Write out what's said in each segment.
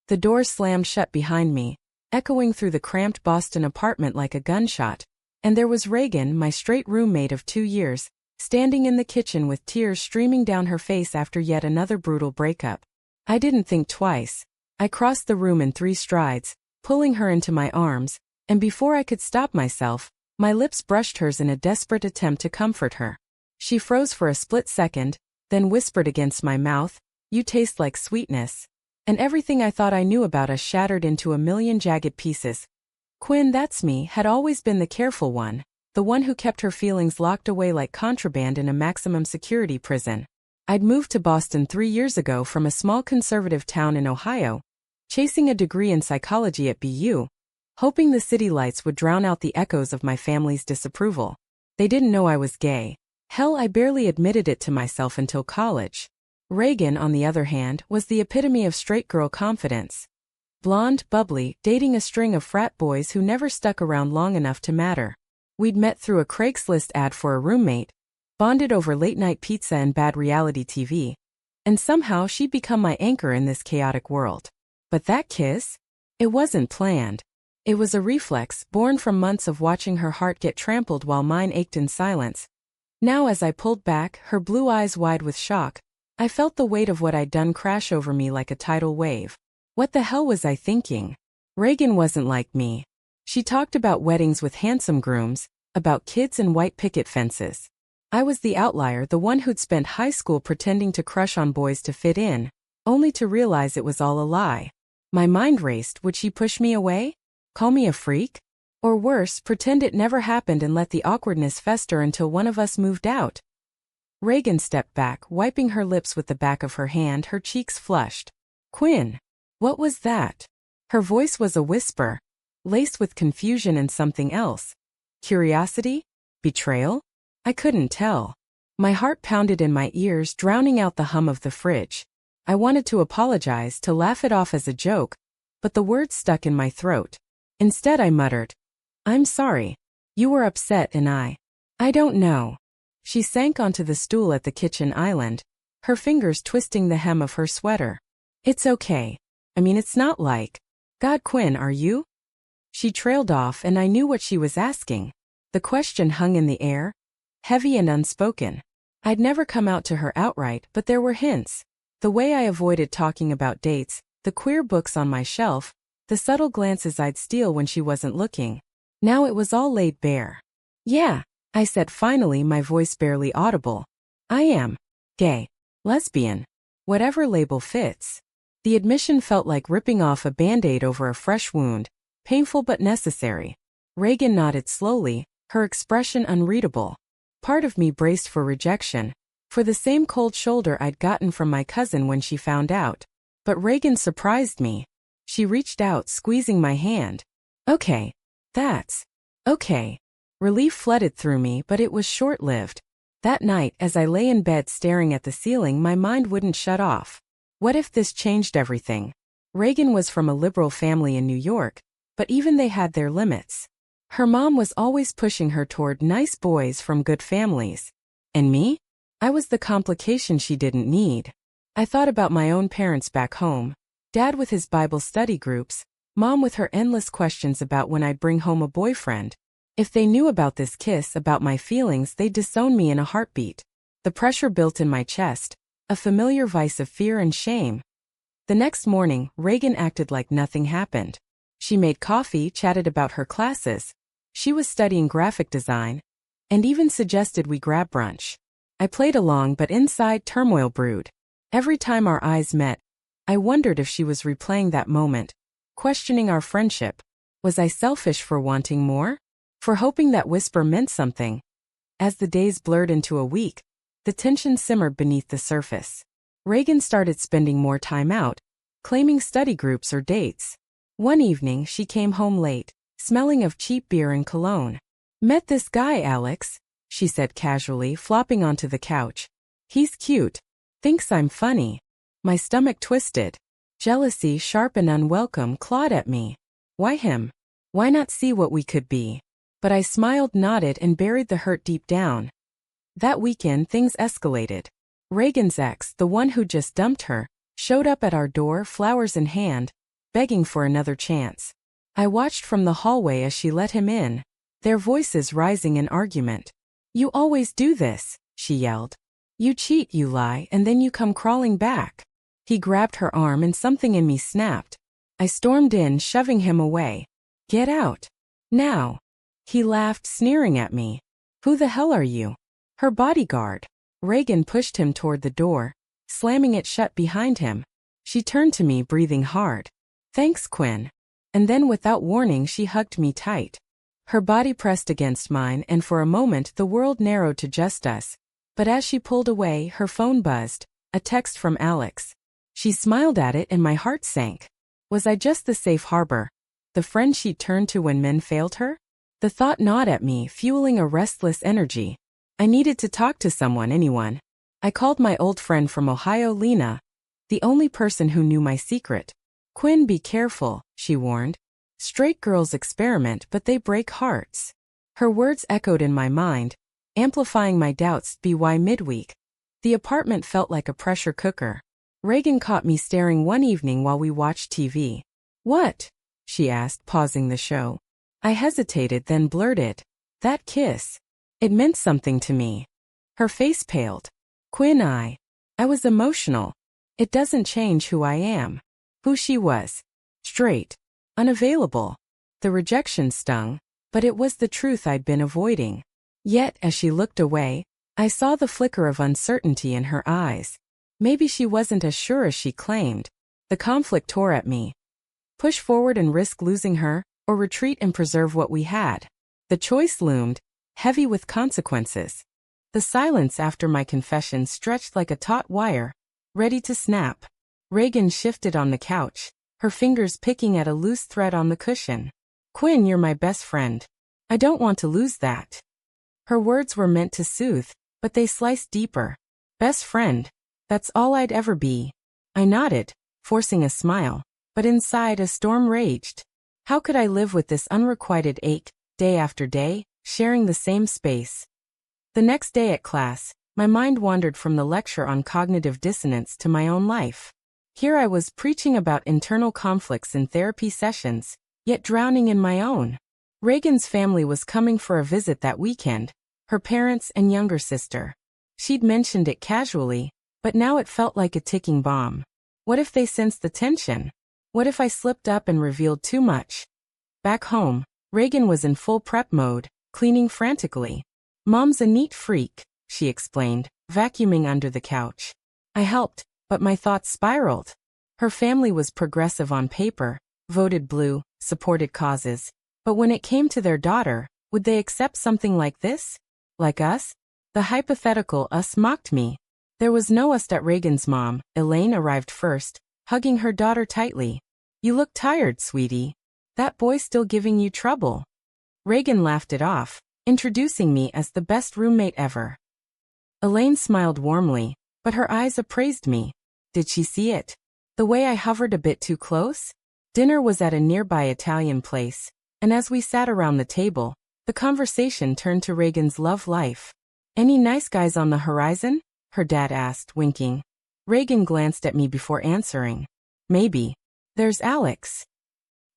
The door slammed shut behind me, echoing through the cramped Boston apartment like a gunshot, and there was Reagan, my straight roommate of 2 years, standing in the kitchen with tears streaming down her face after yet another brutal breakup. I didn't think twice. I crossed the room in 3 strides, pulling her into my arms, and before I could stop myself, my lips brushed hers in a desperate attempt to comfort her. She froze for a split second, then whispered against my mouth, "You taste like sweetness." And everything I thought I knew about us shattered into a million jagged pieces. Quinn, that's me, had always been the careful one, the one who kept her feelings locked away like contraband in a maximum security prison. I'd moved to Boston 3 years ago from a small conservative town in Ohio, chasing a degree in psychology at BU, hoping the city lights would drown out the echoes of my family's disapproval. They didn't know I was gay. Hell, I barely admitted it to myself until college. Reagan, on the other hand, was the epitome of straight girl confidence. Blonde, bubbly, dating a string of frat boys who never stuck around long enough to matter. We'd met through a Craigslist ad for a roommate, bonded over late-night pizza and bad reality TV, and somehow she'd become my anchor in this chaotic world. But that kiss? It wasn't planned. It was a reflex, born from months of watching her heart get trampled while mine ached in silence. Now as I pulled back, her blue eyes wide with shock, I felt the weight of what I'd done crash over me like a tidal wave. What the hell was I thinking? Reagan wasn't like me. She talked about weddings with handsome grooms, about kids and white picket fences. I was the outlier, the one who'd spent high school pretending to crush on boys to fit in, only to realize it was all a lie. My mind raced. Would she push me away? Call me a freak? Or worse, pretend it never happened and let the awkwardness fester until one of us moved out? Reagan stepped back, wiping her lips with the back of her hand, her cheeks flushed. Quinn. What was that? Her voice was a whisper, laced with confusion and something else. Curiosity? Betrayal? I couldn't tell. My heart pounded in my ears, drowning out the hum of the fridge. I wanted to apologize, to laugh it off as a joke, but the words stuck in my throat. Instead I muttered, "I'm sorry. You were upset and I don't know." She sank onto the stool at the kitchen island, her fingers twisting the hem of her sweater. "It's okay. I mean, it's not like, God, Quinn, are you?" She trailed off and I knew what she was asking. The question hung in the air, heavy and unspoken. I'd never come out to her outright, but there were hints. The way I avoided talking about dates, the queer books on my shelf, the subtle glances I'd steal when she wasn't looking. Now it was all laid bare. "Yeah," I said finally, my voice barely audible. "I am gay, lesbian, whatever label fits." The admission felt like ripping off a Band-Aid over a fresh wound, painful but necessary. Reagan nodded slowly, her expression unreadable. Part of me braced for rejection, for the same cold shoulder I'd gotten from my cousin when she found out. But Reagan surprised me. She reached out, squeezing my hand. "Okay. That's okay." Relief flooded through me, but it was short-lived. That night, as I lay in bed staring at the ceiling, my mind wouldn't shut off. What if this changed everything? Reagan was from a liberal family in New York, but even they had their limits. Her mom was always pushing her toward nice boys from good families. And me? I was the complication she didn't need. I thought about my own parents back home. Dad with his Bible study groups, Mom with her endless questions about when I'd bring home a boyfriend. If they knew about this kiss, about my feelings, they'd disown me in a heartbeat. The pressure built in my chest, a familiar vice of fear and shame. The next morning, Reagan acted like nothing happened. She made coffee, chatted about her classes. She was studying graphic design, and even suggested we grab brunch. I played along, but inside turmoil brewed. Every time our eyes met, I wondered if she was replaying that moment, questioning our friendship. Was I selfish for wanting more? For hoping that whisper meant something? As the days blurred into a week, the tension simmered beneath the surface. Reagan started spending more time out, claiming study groups or dates. One evening, she came home late, smelling of cheap beer and cologne. "Met this guy, Alex," she said casually, flopping onto the couch. "He's cute. Thinks I'm funny." My stomach twisted. Jealousy, sharp and unwelcome, clawed at me. Why him? Why not see what we could be? But I smiled, nodded, and buried the hurt deep down. That weekend, things escalated. Reagan's ex, the one who just dumped her, showed up at our door, flowers in hand, begging for another chance. I watched from the hallway as she let him in, their voices rising in argument. "You always do this," she yelled. "You cheat, you lie, and then you come crawling back." He grabbed her arm and something in me snapped. I stormed in, shoving him away. "Get out. Now." He laughed, sneering at me. "Who the hell are you?" "Her bodyguard." Reagan pushed him toward the door, slamming it shut behind him. She turned to me, breathing hard. "Thanks, Quinn." And then without warning she hugged me tight. Her body pressed against mine, and for a moment the world narrowed to just us. But as she pulled away, her phone buzzed, a text from Alex. She smiled at it and my heart sank. Was I just the safe harbor? The friend she'd turned to when men failed her? The thought gnawed at me, fueling a restless energy. I needed to talk to someone, anyone. I called my old friend from Ohio, Lena, the only person who knew my secret. "Quinn, be careful," she warned. "Straight girls experiment, but they break hearts." Her words echoed in my mind, amplifying my doubts. By midweek, the apartment felt like a pressure cooker. Reagan caught me staring one evening while we watched TV. "What?" she asked, pausing the show. I hesitated, then blurted, "That kiss. It meant something to me." Her face paled. "Quinn, I was emotional. It doesn't change who I am." Who she was. Straight. Unavailable. The rejection stung, but it was the truth I'd been avoiding. Yet, as she looked away, I saw the flicker of uncertainty in her eyes. Maybe she wasn't as sure as she claimed. The conflict tore at me. Push forward and risk losing her, or retreat and preserve what we had. The choice loomed, heavy with consequences. The silence after my confession stretched like a taut wire, ready to snap. Reagan shifted on the couch, her fingers picking at a loose thread on the cushion. "Quinn, you're my best friend. I don't want to lose that." Her words were meant to soothe, but they sliced deeper. Best friend. That's all I'd ever be. I nodded, forcing a smile, but inside a storm raged. How could I live with this unrequited ache, day after day, sharing the same space? The next day at class, my mind wandered from the lecture on cognitive dissonance to my own life. Here I was preaching about internal conflicts in therapy sessions, yet drowning in my own. Reagan's family was coming for a visit that weekend, her parents and younger sister. She'd mentioned it casually, but now it felt like a ticking bomb. What if they sensed the tension? What if I slipped up and revealed too much? Back home, Reagan was in full prep mode, cleaning frantically. "Mom's a neat freak," she explained, vacuuming under the couch. I helped, but my thoughts spiraled. Her family was progressive on paper, voted blue, supported causes. But when it came to their daughter, would they accept something like this? Like us? The hypothetical us mocked me. There was no us at Reagan's mom. Elaine arrived first, hugging her daughter tightly. "You look tired, sweetie. That boy still giving you trouble?" Reagan laughed it off, introducing me as the best roommate ever. Elaine smiled warmly, but her eyes appraised me. Did she see it? The way I hovered a bit too close? Dinner was at a nearby Italian place, and as we sat around the table, the conversation turned to Reagan's love life. "Any nice guys on the horizon?" her dad asked, winking. Reagan glanced at me before answering. "Maybe. There's Alex."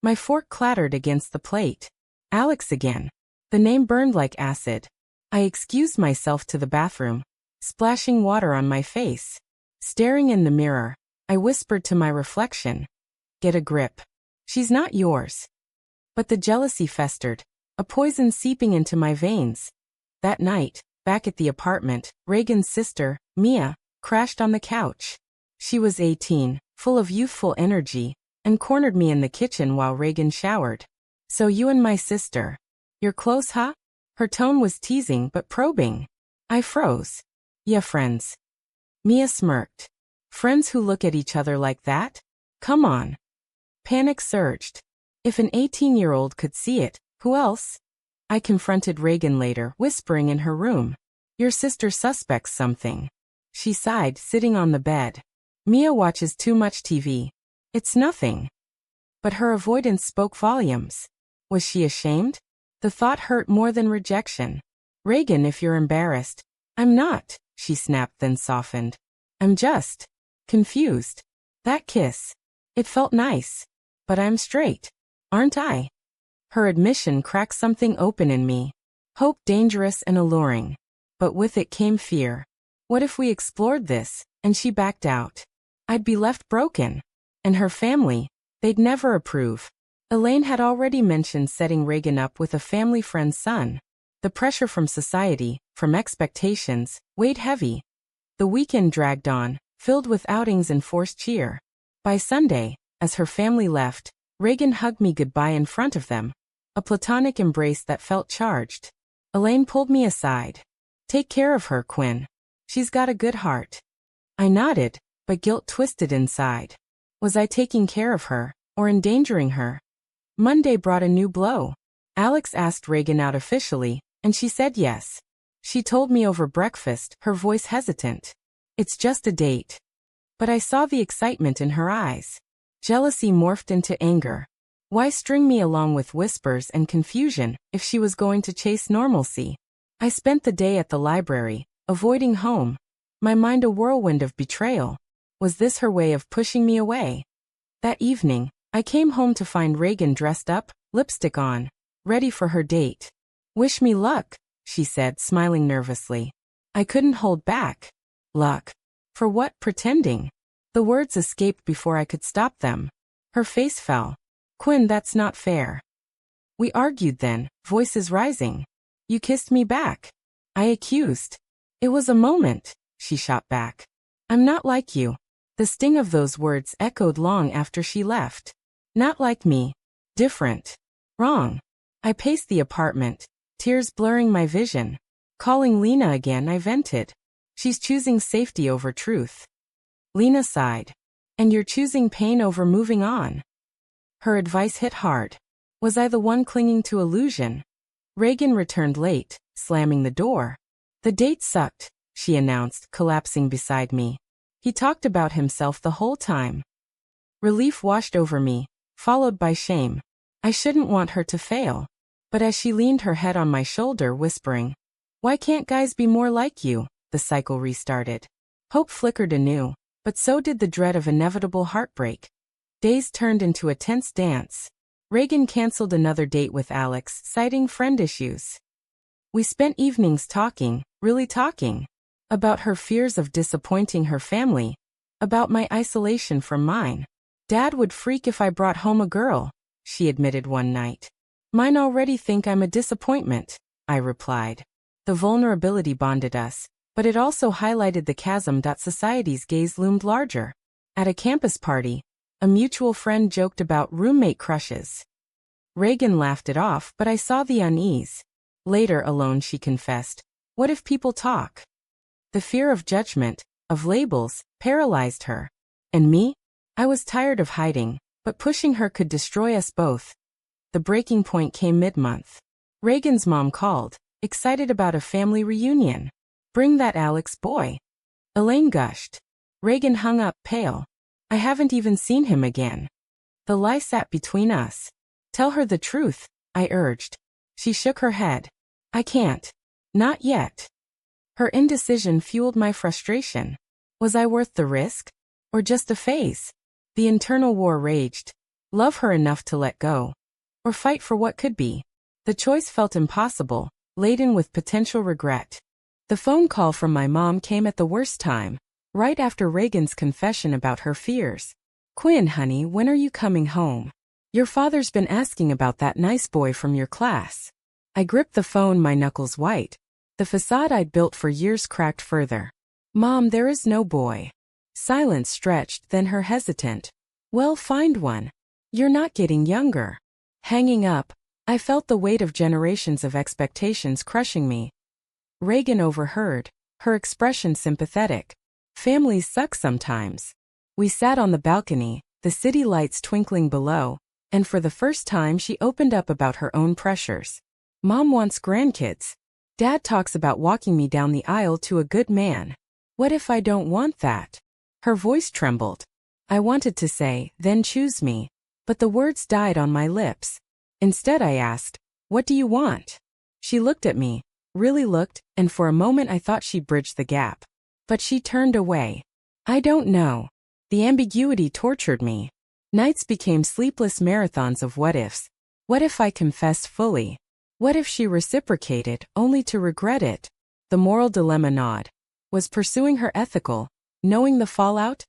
My fork clattered against the plate. Alex again. The name burned like acid. I excused myself to the bathroom, splashing water on my face. Staring in the mirror, I whispered to my reflection, "Get a grip. She's not yours." But the jealousy festered, a poison seeping into my veins. That night, back at the apartment, Reagan's sister, Mia, crashed on the couch. She was 18, full of youthful energy, and cornered me in the kitchen while Reagan showered. "So you and my sister. You're close, huh?" Her tone was teasing but probing. I froze. "Yeah, friends." Mia smirked. "Friends who look at each other like that? Come on." Panic surged. If an 18-year-old could see it, who else? I confronted Reagan later, whispering in her room. "Your sister suspects something." She sighed, sitting on the bed. "Mia watches too much TV. It's nothing." But her avoidance spoke volumes. Was she ashamed? The thought hurt more than rejection. "Reagan, if you're embarrassed." "I'm not," she snapped, then softened. "I'm just confused. That kiss. It felt nice. But I'm straight. Aren't I? Her admission cracked something open in me. Hope dangerous and alluring. But with it came fear. What if we explored this, and she backed out? I'd be left broken. And her family, they'd never approve. Elaine had already mentioned setting Reagan up with a family friend's son. The pressure from society, from expectations, weighed heavy. The weekend dragged on, filled with outings and forced cheer. By Sunday, as her family left, Reagan hugged me goodbye in front of them. A platonic embrace that felt charged. Elaine pulled me aside. Take care of her, Quinn. She's got a good heart. I nodded, but guilt twisted inside. Was I taking care of her, or endangering her? Monday brought a new blow. Alex asked Reagan out officially, and she said yes. She told me over breakfast, her voice hesitant. It's just a date. But I saw the excitement in her eyes. Jealousy morphed into anger. Why string me along with whispers and confusion if she was going to chase normalcy? I spent the day at the library, avoiding home. My mind a whirlwind of betrayal. Was this her way of pushing me away? That evening, I came home to find Reagan dressed up, lipstick on, ready for her date. Wish me luck, she said, smiling nervously. I couldn't hold back. Luck. For what? Pretending. The words escaped before I could stop them. Her face fell. Quinn, that's not fair. We argued then, voices rising. You kissed me back. I accused. It was a moment, she shot back. I'm not like you. The sting of those words echoed long after she left. Not like me. Different. Wrong. I paced the apartment, tears blurring my vision. Calling Lena again, I vented. She's choosing safety over truth. Lena sighed. And you're choosing pain over moving on. Her advice hit hard. Was I the one clinging to illusion? Reagan returned late, slamming the door. The date sucked, she announced, collapsing beside me. He talked about himself the whole time. Relief washed over me, followed by shame. I shouldn't want her to fail. But as she leaned her head on my shoulder, whispering, "Why can't guys be more like you?" the cycle restarted. Hope flickered anew, but so did the dread of inevitable heartbreak. Days turned into a tense dance. Reagan canceled another date with Alex, citing friend issues. We spent evenings talking, really talking. About her fears of disappointing her family. About my isolation from mine. Dad would freak if I brought home a girl, she admitted one night. Mine already think I'm a disappointment, I replied. The vulnerability bonded us, but it also highlighted the chasm. Society's gaze loomed larger. At a campus party, a mutual friend joked about roommate crushes. Reagan laughed it off, but I saw the unease. Later, alone, she confessed, "What if people talk?" The fear of judgment, of labels, paralyzed her. And me? I was tired of hiding, but pushing her could destroy us both. The breaking point came mid-month. Reagan's mom called, excited about a family reunion. Bring that Alex boy. Elaine gushed. Reagan hung up, pale. I haven't even seen him again. The lie sat between us. Tell her the truth, I urged. She shook her head. I can't. Not yet. Her indecision fueled my frustration. Was I worth the risk? Or just a phase? The internal war raged. Love her enough to let go. Or fight for what could be. The choice felt impossible, laden with potential regret. The phone call from my mom came at the worst time, right after Reagan's confession about her fears. Quinn, honey, when are you coming home? Your father's been asking about that nice boy from your class. I gripped the phone, my knuckles white. The facade I'd built for years cracked further. Mom, there is no boy. Silence stretched, then her hesitant. Well, find one. You're not getting younger. Hanging up, I felt the weight of generations of expectations crushing me. Reagan overheard, her expression sympathetic. Families suck sometimes. We sat on the balcony, the city lights twinkling below, and for the first time she opened up about her own pressures. Mom wants grandkids. Dad talks about walking me down the aisle to a good man. What if I don't want that? Her voice trembled. I wanted to say, then choose me. But the words died on my lips. Instead I asked, what do you want? She looked at me, really looked, and for a moment I thought she bridged the gap. But she turned away. I don't know. The ambiguity tortured me. Nights became sleepless marathons of what-ifs. What if I confessed fully? What if she reciprocated, only to regret it? The moral dilemma gnawed. Was pursuing her ethical, knowing the fallout?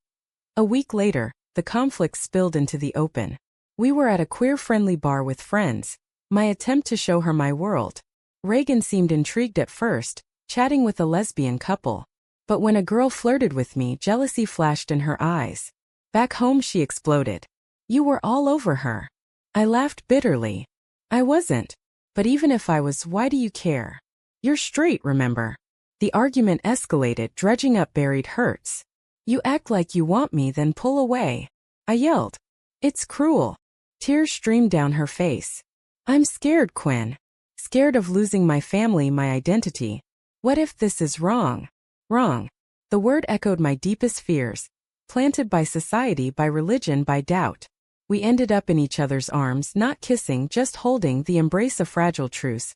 A week later, the conflict spilled into the open. We were at a queer-friendly bar with friends, my attempt to show her my world. Reagan seemed intrigued at first, chatting with a lesbian couple. But when a girl flirted with me, jealousy flashed in her eyes. Back home she exploded. You were all over her. I laughed bitterly. I wasn't. But even if I was, why do you care? You're straight, remember? The argument escalated, dredging up buried hurts. You act like you want me, then pull away. I yelled. It's cruel. Tears streamed down her face. I'm scared, Quinn. Scared of losing my family, my identity. What if this is wrong? Wrong. The word echoed my deepest fears. Planted by society, by religion, by doubt. We ended up in each other's arms, not kissing, just holding, the embrace of fragile truce.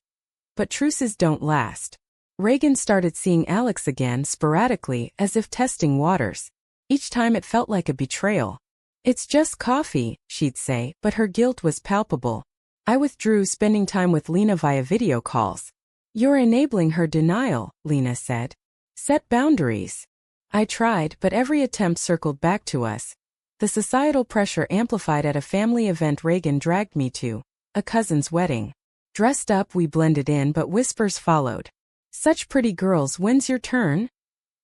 But truces don't last. Reagan started seeing Alex again, sporadically, as if testing waters. Each time it felt like a betrayal. It's just coffee, she'd say, but her guilt was palpable. I withdrew, spending time with Lena via video calls. You're enabling her denial, Lena said. Set boundaries. I tried, but every attempt circled back to us. The societal pressure amplified at a family event Reagan dragged me to, a cousin's wedding. Dressed up, we blended in, but whispers followed. Such pretty girls, when's your turn?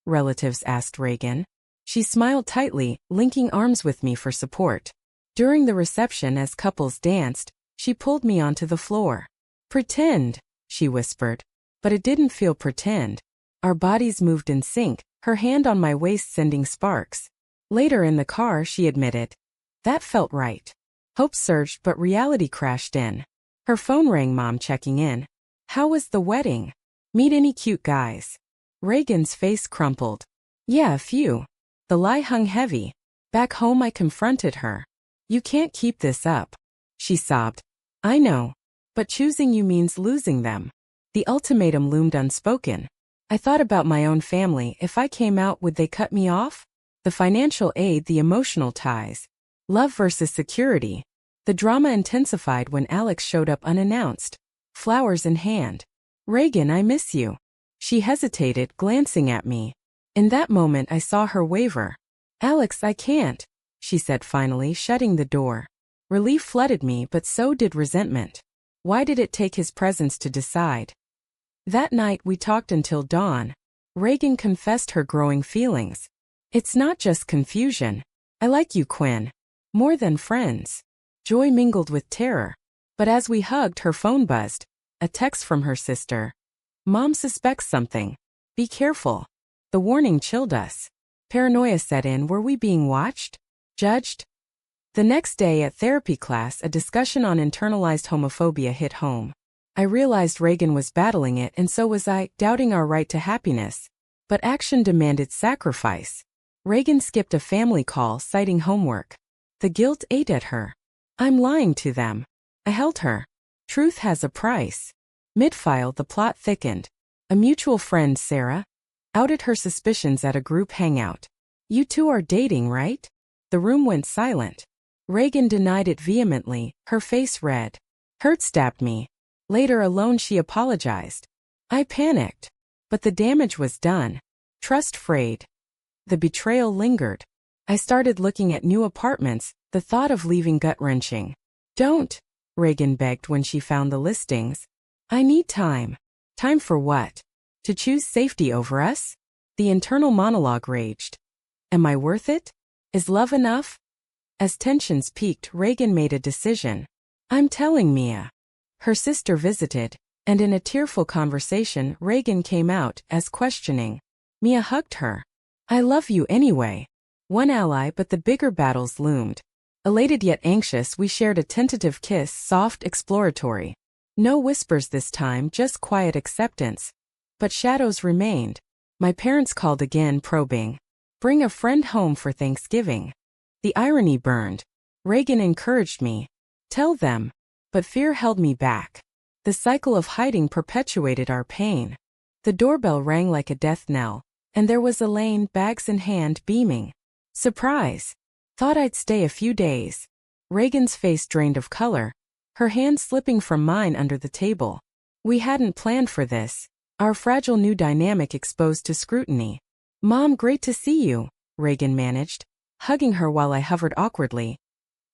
Relatives asked Reagan. She smiled tightly, linking arms with me for support. During the reception, as couples danced, she pulled me onto the floor. Pretend, she whispered. But it didn't feel pretend. Our bodies moved in sync, her hand on my waist sending sparks. Later in the car, she admitted. That felt right. Hope surged, but reality crashed in. Her phone rang, Mom checking in. How was the wedding? Meet any cute guys? Reagan's face crumpled. Yeah, a few. The lie hung heavy. Back home I confronted her. You can't keep this up. She sobbed. I know. But choosing you means losing them. The ultimatum loomed unspoken. I thought about my own family. If I came out, would they cut me off? The financial aid, the emotional ties. Love versus security. The drama intensified when Alex showed up unannounced. Flowers in hand. Reagan, I miss you. She hesitated, glancing at me. In that moment I saw her waver. Alex, I can't, she said finally, shutting the door. Relief flooded me, but so did resentment. Why did it take his presence to decide? That night we talked until dawn. Reagan confessed her growing feelings. It's not just confusion. I like you, Quinn. More than friends. Joy mingled with terror. But as we hugged, her phone buzzed. A text from her sister. Mom suspects something. Be careful. The warning chilled us. Paranoia set in. Were we being watched? Judged? The next day at therapy class, a discussion on internalized homophobia hit home. I realized Reagan was battling it, and so was I, doubting our right to happiness. But action demanded sacrifice. Reagan skipped a family call, citing homework. The guilt ate at her. I'm lying to them. I held her. Truth has a price. Mid-file, the plot thickened. A mutual friend, Sarah, outed her suspicions at a group hangout. You two are dating, right? The room went silent. Reagan denied it vehemently, her face red. Hurt stabbed me. Later, alone, she apologized. I panicked. But the damage was done. Trust frayed. The betrayal lingered. I started looking at new apartments, the thought of leaving gut-wrenching. Don't, Reagan begged when she found the listings. I need time. Time for what? To choose safety over us? The internal monologue raged. Am I worth it? Is love enough? As tensions peaked, Reagan made a decision. I'm telling Mia. Her sister visited, and in a tearful conversation, Reagan came out, as questioning. Mia hugged her. I love you anyway. One ally, but the bigger battles loomed. Elated yet anxious, we shared a tentative kiss, soft, exploratory. No whispers this time, just quiet acceptance. But shadows remained. My parents called again, probing. Bring a friend home for Thanksgiving. The irony burned. Reagan encouraged me. Tell them. But fear held me back. The cycle of hiding perpetuated our pain. The doorbell rang like a death knell, and there was Elaine, bags in hand, beaming. Surprise. Thought I'd stay a few days. Reagan's face drained of color, her hand slipping from mine under the table. We hadn't planned for this, our fragile new dynamic exposed to scrutiny. Mom, great to see you, Reagan managed, hugging her while I hovered awkwardly.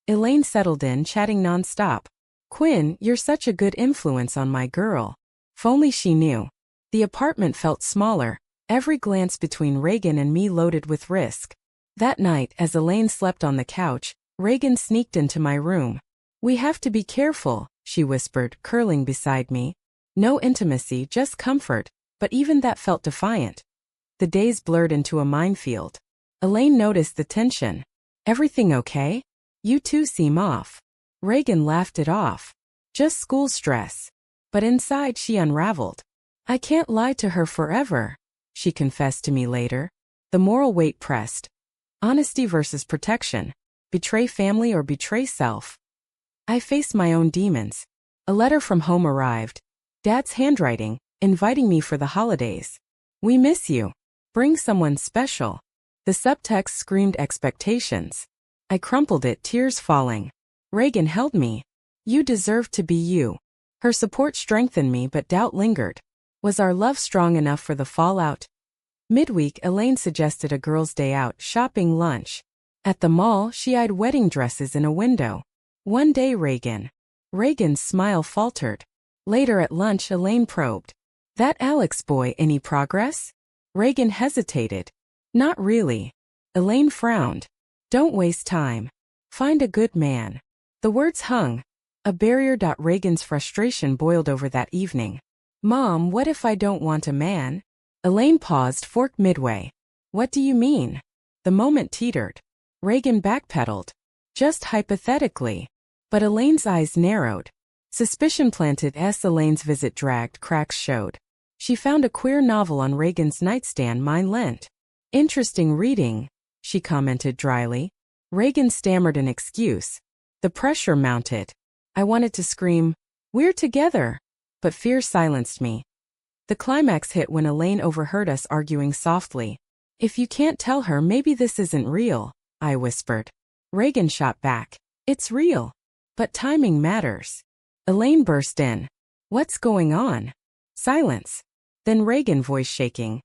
Elaine settled in, chatting nonstop. Quinn, you're such a good influence on my girl. If only she knew. The apartment felt smaller, every glance between Reagan and me loaded with risk. That night, as Elaine slept on the couch, Reagan sneaked into my room. We have to be careful, she whispered, curling beside me. No intimacy, just comfort, but even that felt defiant. The days blurred into a minefield. Elaine noticed the tension. Everything okay? You two seem off. Reagan laughed it off. Just school stress. But inside she unraveled. I can't lie to her forever, she confessed to me later. The moral weight pressed. Honesty versus protection. Betray family or betray self. I faced my own demons. A letter from home arrived. Dad's handwriting, inviting me for the holidays. We miss you. Bring someone special. The subtext screamed expectations. I crumpled it, tears falling. Reagan held me. You deserve to be you. Her support strengthened me, but doubt lingered. Was our love strong enough for the fallout? Midweek, Elaine suggested a girls' day out, shopping, lunch. At the mall, she eyed wedding dresses in a window. One day, Reagan. Reagan's smile faltered. Later at lunch, Elaine probed. That Alex boy, any progress? Reagan hesitated. Not really. Elaine frowned. Don't waste time. Find a good man. The words hung. A barrier. Reagan's frustration boiled over that evening. Mom, what if I don't want a man? Elaine paused, forked midway. What do you mean? The moment teetered. Reagan backpedaled. Just hypothetically. But Elaine's eyes narrowed. Suspicion planted as Elaine's visit dragged, cracks showed. She found a queer novel on Reagan's nightstand, mine lent. Interesting reading, she commented dryly. Reagan stammered an excuse. The pressure mounted. I wanted to scream, "We're together!" But fear silenced me. The climax hit when Elaine overheard us arguing softly. If you can't tell her, maybe this isn't real, I whispered. Reagan shot back. It's real. But timing matters. Elaine burst in. What's going on? Silence. Then Reagan, voice shaking.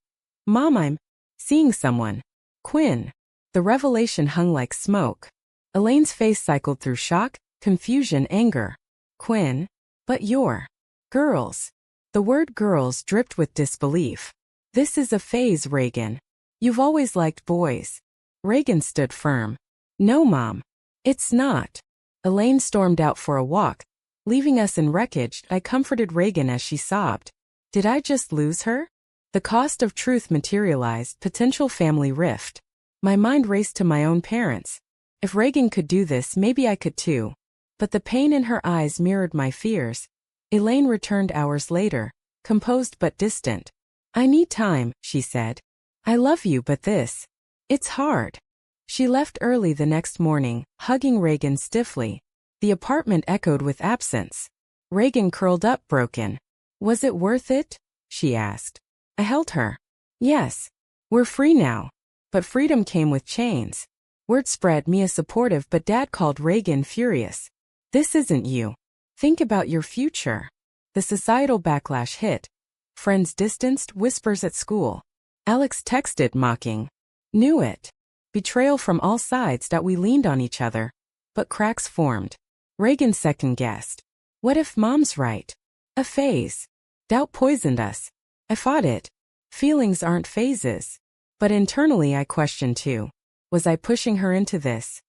Mom, I'm seeing someone. Quinn. The revelation hung like smoke. Elaine's face cycled through shock, confusion, anger. Quinn? But you're girls. The word girls dripped with disbelief. This is a phase, Reagan. You've always liked boys. Reagan stood firm. No, Mom. It's not. Elaine stormed out for a walk. Leaving us in wreckage, I comforted Reagan as she sobbed. Did I just lose her? The cost of truth materialized, potential family rift. My mind raced to my own parents. If Reagan could do this, maybe I could too. But the pain in her eyes mirrored my fears. Elaine returned hours later, composed but distant. I need time, she said. I love you, but it's hard. She left early the next morning, hugging Reagan stiffly. The apartment echoed with absence. Reagan curled up, broken. Was it worth it? She asked. I held her. Yes. We're free now. But freedom came with chains. Word spread, Mia supportive, but Dad called Reagan furious. This isn't you. Think about your future. The societal backlash hit. Friends distanced, whispers at school. Alex texted, mocking. Knew it. Betrayal from all sides. We leaned on each other. But cracks formed. Reagan second-guessed. What if Mom's right? A phase. Doubt poisoned us. I fought it. Feelings aren't phases. But internally I questioned too. Was I pushing her into this?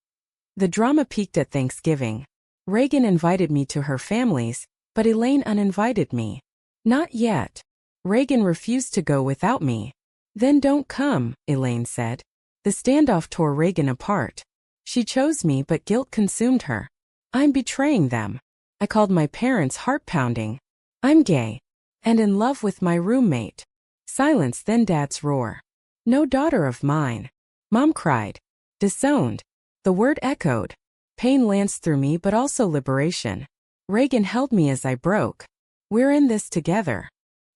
The drama peaked at Thanksgiving. Reagan invited me to her family's, but Elaine uninvited me. Not yet. Reagan refused to go without me. Then don't come, Elaine said. The standoff tore Reagan apart. She chose me, but guilt consumed her. I'm betraying them. I called my parents, heart pounding. I'm gay. And in love with my roommate. Silence, then Dad's roar. No daughter of mine. Mom cried. Disowned. The word echoed. Pain lanced through me, but also liberation. Reagan held me as I broke. We're in this together.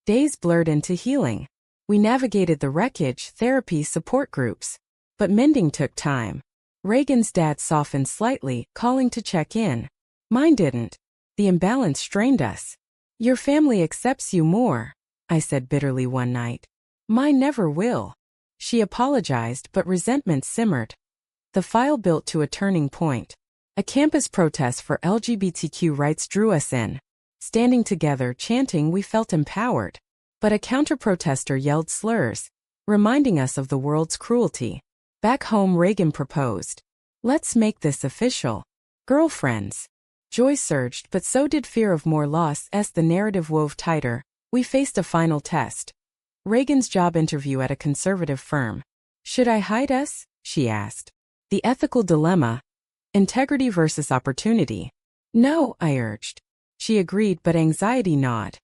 Days blurred into healing. We navigated the wreckage, therapy, support groups. But mending took time. Reagan's dad softened slightly, calling to check in. Mine didn't. The imbalance strained us. Your family accepts you more, I said bitterly one night. Mine never will. She apologized, but resentment simmered. The file built to a turning point. A campus protest for LGBTQ rights drew us in. Standing together, chanting, we felt empowered. But a counter-protester yelled slurs, reminding us of the world's cruelty. Back home, Reagan proposed. Let's make this official. Girlfriends. Joy surged, but so did fear of more loss as the narrative wove tighter. We faced a final test. Reagan's job interview at a conservative firm. Should I hide us? She asked. The ethical dilemma. Integrity versus opportunity. No, I urged. She agreed, but anxiety gnawed.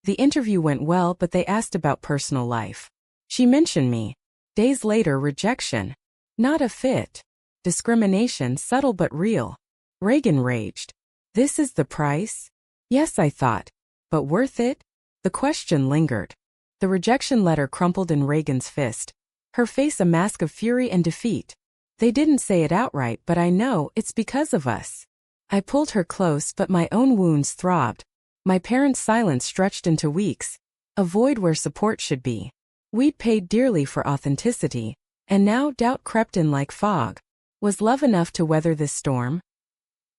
The interview went well, but they asked about personal life. She mentioned me. Days later, rejection. Not a fit. Discrimination, subtle but real. Reagan raged. This is the price? Yes, I thought. But worth it? The question lingered. The rejection letter crumpled in Reagan's fist. Her face a mask of fury and defeat. They didn't say it outright, but I know it's because of us. I pulled her close, but my own wounds throbbed. My parents' silence stretched into weeks. A void where support should be. We'd paid dearly for authenticity, and now doubt crept in like fog. Was love enough to weather this storm?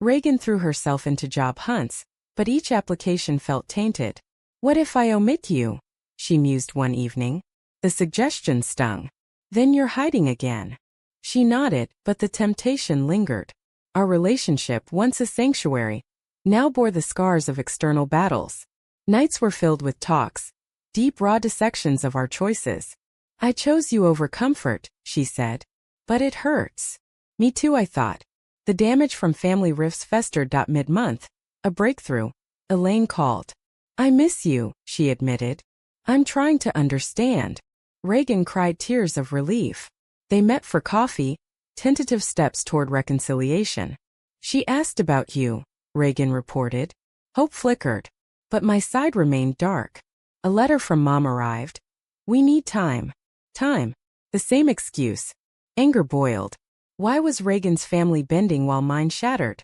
Reagan threw herself into job hunts, but each application felt tainted. What if I omit you? She mused one evening. The suggestion stung. Then you're hiding again. She nodded, but the temptation lingered. Our relationship, once a sanctuary, now bore the scars of external battles. Nights were filled with talks, deep raw dissections of our choices. I chose you over comfort, she said. But it hurts. Me too, I thought. The damage from family rifts festered. Mid-month, a breakthrough. Elaine called. I miss you, she admitted. I'm trying to understand. Reagan cried tears of relief. They met for coffee, tentative steps toward reconciliation. She asked about you, Reagan reported. Hope flickered. But my side remained dark. A letter from Mom arrived. We need time. Time. The same excuse. Anger boiled. Why was Reagan's family bending while mine shattered?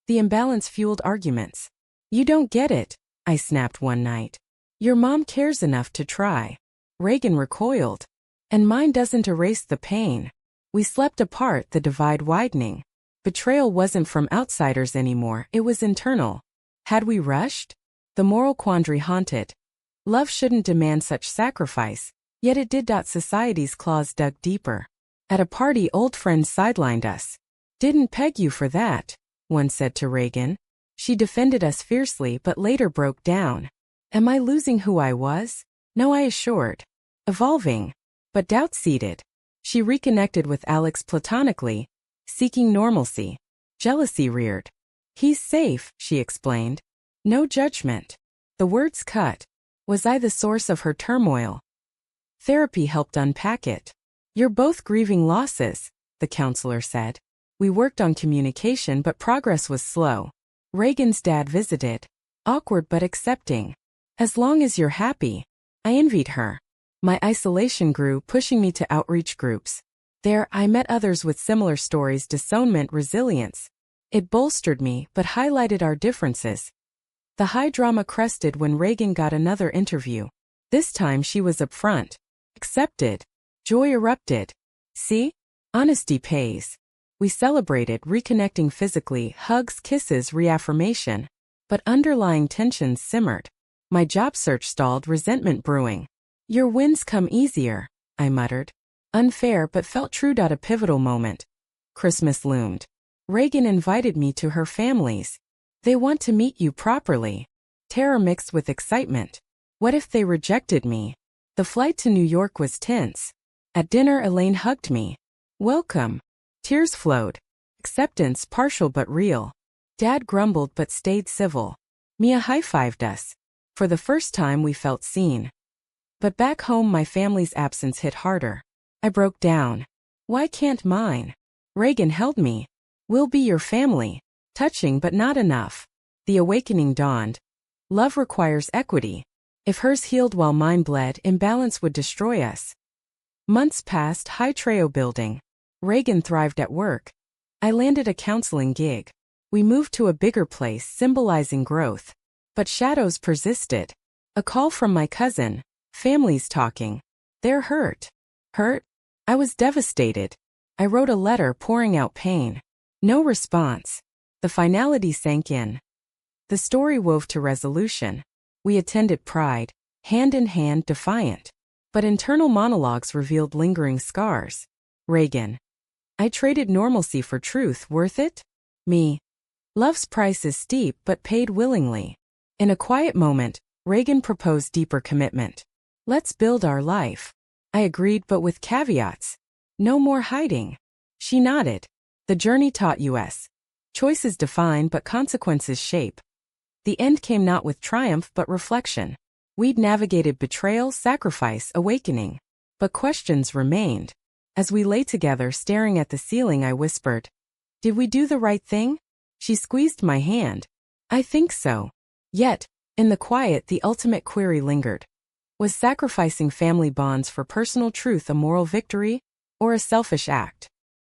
The imbalance fueled arguments. You don't get it, I snapped one night. Your mom cares enough to try. Reagan recoiled. And mine doesn't erase the pain. We slept apart, the divide widening. Betrayal wasn't from outsiders anymore, it was internal. Had we rushed? The moral quandary haunted. Love shouldn't demand such sacrifice, yet it did. Society's claws dug deeper. At a party, old friends sidelined us. Didn't peg you for that, one said to Reagan. She defended us fiercely but later broke down. Am I losing who I was? No, I assured. Evolving. But doubt seeded. She reconnected with Alex platonically, seeking normalcy. Jealousy reared. He's safe, she explained. No judgment. The words cut. Was I the source of her turmoil? Therapy helped unpack it. You're both grieving losses, the counselor said. We worked on communication, but progress was slow. Reagan's dad visited. Awkward but accepting. As long as you're happy. I envied her. My isolation grew, pushing me to outreach groups. There, I met others with similar stories, disownment, resilience. It bolstered me, but highlighted our differences. The high drama crested when Reagan got another interview. This time she was upfront. Accepted. Joy erupted. See? Honesty pays. We celebrated, reconnecting physically, hugs, kisses, reaffirmation. But underlying tensions simmered. My job search stalled, resentment brewing. Your wins come easier, I muttered. Unfair but felt true. A pivotal moment. Christmas loomed. Reagan invited me to her family's. They want to meet you properly. Terror mixed with excitement. What if they rejected me? The flight to New York was tense. At dinner, Elaine hugged me. Welcome. Tears flowed. Acceptance, partial but real. Dad grumbled but stayed civil. Mia high-fived us. For the first time we felt seen. But back home my family's absence hit harder. I broke down. Why can't mine? Reagan held me. We'll be your family. Touching but not enough. The awakening dawned. Love requires equity. If hers healed while mine bled, imbalance would destroy us. Months passed, high trio building. Reagan thrived at work. I landed a counseling gig. We moved to a bigger place, symbolizing growth. But shadows persisted. A call from my cousin. Families talking. They're hurt. Hurt? I was devastated. I wrote a letter pouring out pain. No response. The finality sank in. The story wove to resolution. We attended Pride, hand in hand, defiant. But internal monologues revealed lingering scars. Reagan. I traded normalcy for truth. Worth it? Me. Love's price is steep but paid willingly. In a quiet moment, Reagan proposed deeper commitment. Let's build our life. I agreed, but with caveats. No more hiding. She nodded. The journey taught us. Choices define but consequences shape. The end came not with triumph but reflection. We'd navigated betrayal, sacrifice, awakening. But questions remained. As we lay together staring at the ceiling, I whispered, "Did we do the right thing?" She squeezed my hand. "I think so." Yet, in the quiet, the ultimate query lingered. Was sacrificing family bonds for personal truth a moral victory, or a selfish act?